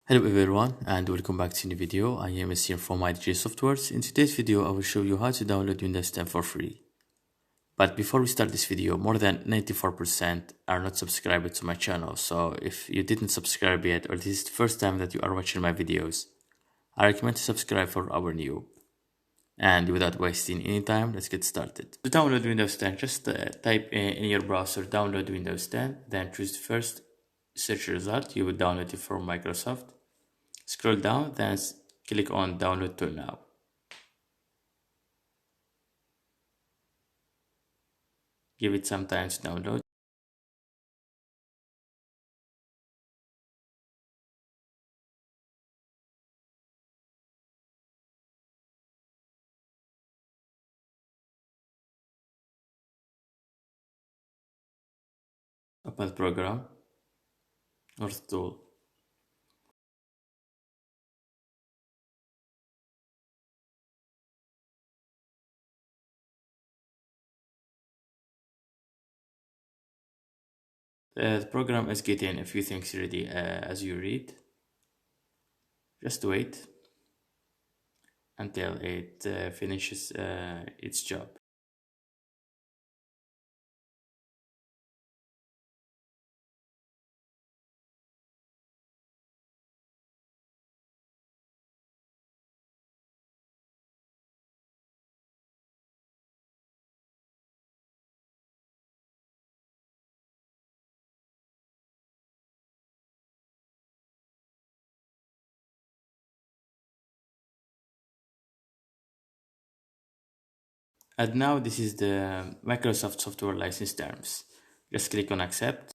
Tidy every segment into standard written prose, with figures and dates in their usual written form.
Hello everyone and welcome back to a new video. I am Yassir from IDJ Softwares. In today's video, I will show you how to download Windows 10 for free. But before we start this video, more than 94% are not subscribed to my channel. So if you didn't subscribe yet, or this is the first time that you are watching my videos, I recommend to subscribe for our new. And without wasting any time, let's get started. To download Windows 10, just type in your browser download Windows 10, then choose the first search result. You will download it from Microsoft. Scroll down, then click on download to now. Give it some time to download. Open the program or the tool. The program is getting a few things ready as you read. Just wait until it finishes its job. And now this is the Microsoft software license terms. Just click on accept.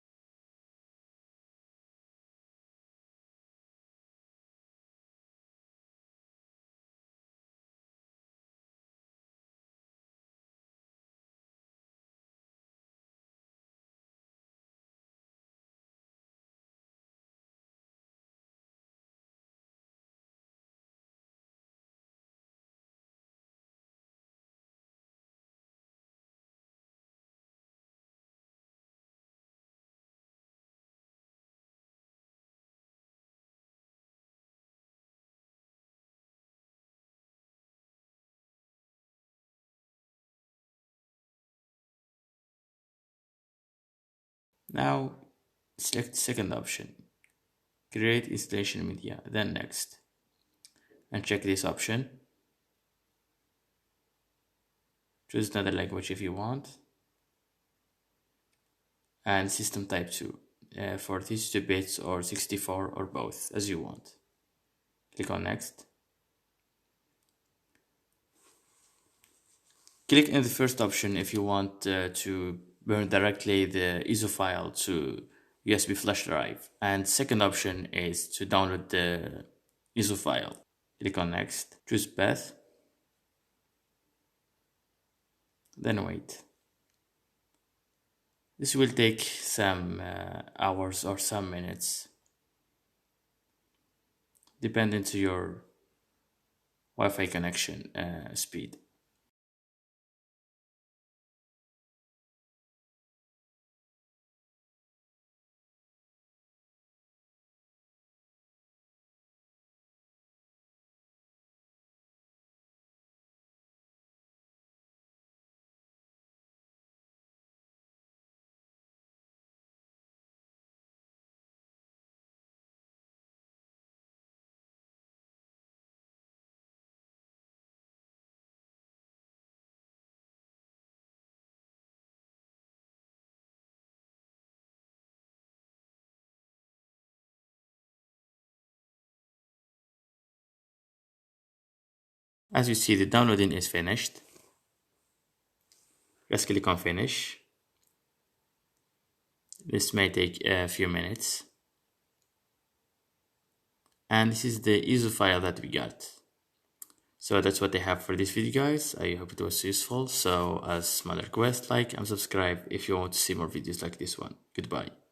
Now select the second option, create installation media, then next, and check this option. Choose another language if you want, and system type 2 for 32 bits or 64 or both, as you want. Click on next. Click in the first option if you want to burn directly the ISO file to USB flash drive, and second option is to download the ISO file. Click on next, choose path, then wait. This will take some hours or some minutes, depending to your Wi-Fi connection speed. As you see, the downloading is finished. Just click on finish. This may take a few minutes. And this is the ISO file that we got. So that's what I have for this video, guys. I hope it was useful. So as small request, like and subscribe if you want to see more videos like this one. Goodbye.